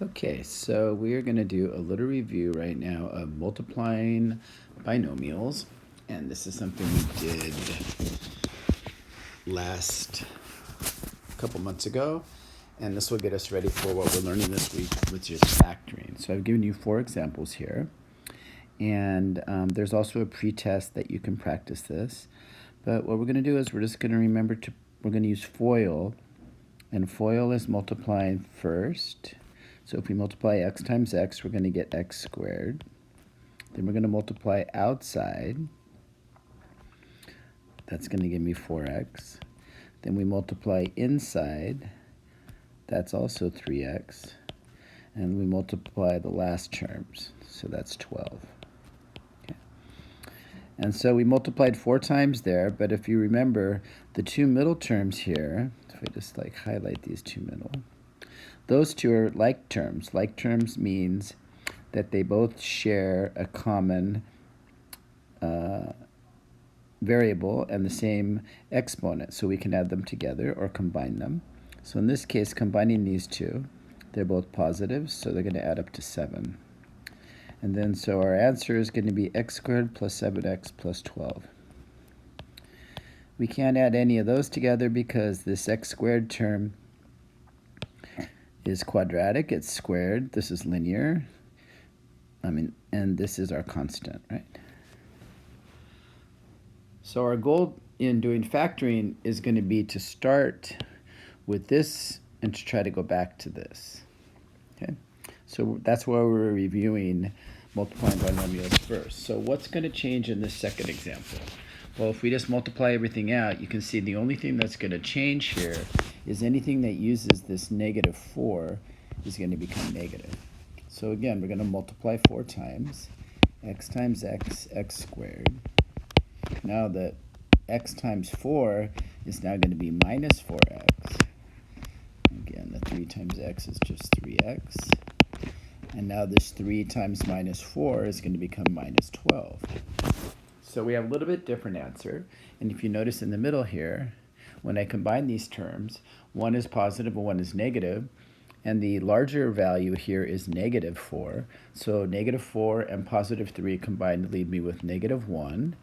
Okay, so we are going to do a little review right now of multiplying binomials. And this is something we did last couple months ago. And this will get us ready for what we're learning this week, which is factoring. So I've given you 4 examples here. And there's also a pre-test that you can practice this. But what we're going to do is we're just going to remember we're going to use FOIL. And FOIL is multiplying first. So if we multiply x times x, we're going to get x squared. Then we're going to multiply outside. That's going to give me 4x. Then we multiply inside. That's also 3x. And we multiply the last terms. So that's 12. Okay. And so we multiplied 4 times there, but if you remember, the 2 middle terms here, if I just highlight these 2 middle, those 2 are like terms. Like terms means that they both share a common variable and the same exponent, so we can add them together or combine them. So in this case, combining these 2, they're both positives, so they're going to add up to 7. And then so our answer is going to be x squared plus 7x plus 12. We can't add any of those together because this x squared term is quadratic, it's squared, this is linear, and this is our constant, right? So our goal in doing factoring is going to be to start with this and to try to go back to this, okay? So that's why we're reviewing multiplying binomials first. So what's going to change in this second example? Well, if we just multiply everything out, you can see the only thing that's going to change here is anything that uses this negative 4 is going to become negative. So again, we're going to multiply 4 times. X times x, x squared. Now the x times 4 is now going to be minus 4x. Again, the 3 times x is just 3x. And now this 3 times minus 4 is going to become minus 12. So we have a little bit different answer. And if you notice in the middle here, when I combine these terms, one is positive and one is negative. And the larger value here is negative 4. So negative 4 and positive 3 combined leave me with negative 1.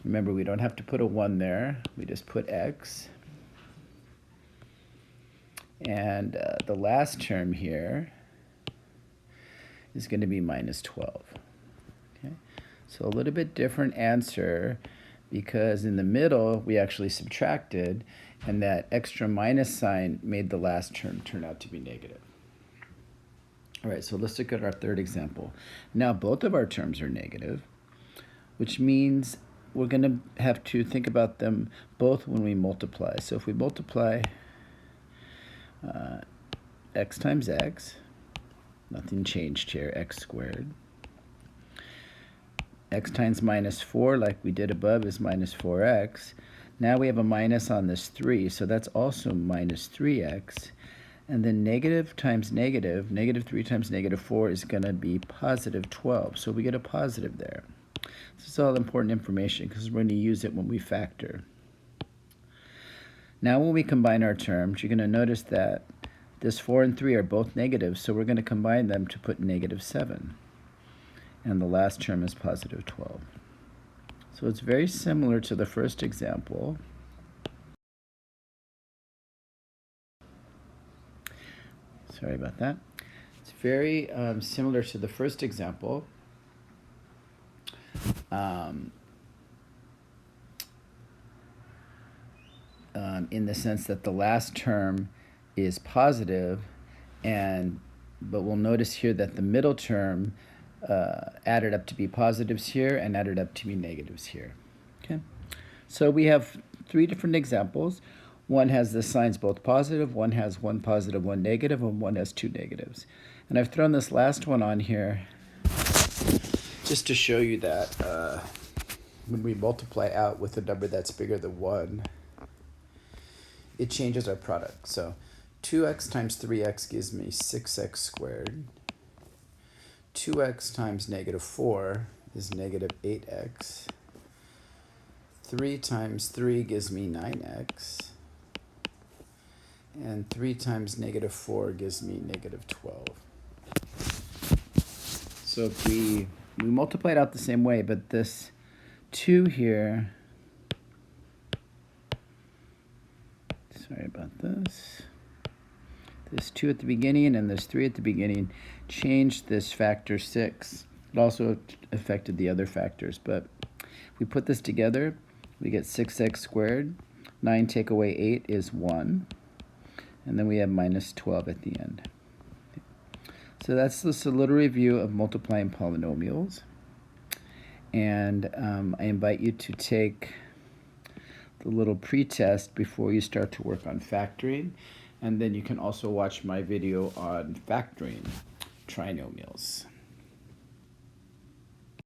Remember, we don't have to put a 1 there. We just put x. And the last term here is going to be minus 12. Okay? So a little bit different answer because in the middle we actually subtracted and that extra minus sign made the last term turn out to be negative. All right, so let's look at our third example. Now both of our terms are negative, which means we're going to have to think about them both when we multiply. So if we multiply x times x, nothing changed here, x squared. X times minus 4, like we did above, is minus 4x. Now we have a minus on this 3, so that's also minus 3x. And then negative times negative, negative 3 times negative 4 is going to be positive 12. So we get a positive there. This is all important information because we're going to use it when we factor. Now when we combine our terms, you're going to notice that this 4 and 3 are both negative, so we're going to combine them to put negative 7. And the last term is positive 12. So it's very similar to the first example. Sorry about that. It's very similar to the first example. In the sense that the last term is positive, but we'll notice here that the middle term added up to be positives here and added up to be negatives here. Okay, so we have 3 different examples. One has the signs both positive, one has 1 positive, 1 negative, and one has 2 negatives. And I've thrown this last one on here just to show you that when we multiply out with a number that's bigger than 1, it changes our product. So 2x times 3x gives me 6x squared. 2x times negative 4 is negative 8x. 3 times 3 gives me 9x. And 3 times negative 4 gives me negative 12. So if we multiply it out the same way, but this 2 here, sorry about this. This 2 at the beginning and this 3 at the beginning changed this factor 6. It also affected the other factors, but if we put this together, we get 6x squared. 9 take away 8 is 1. And then we have minus 12 at the end. So that's just a little review of multiplying polynomials. And I invite you to take the little pretest before you start to work on factoring. And then you can also watch my video on factoring trinomials.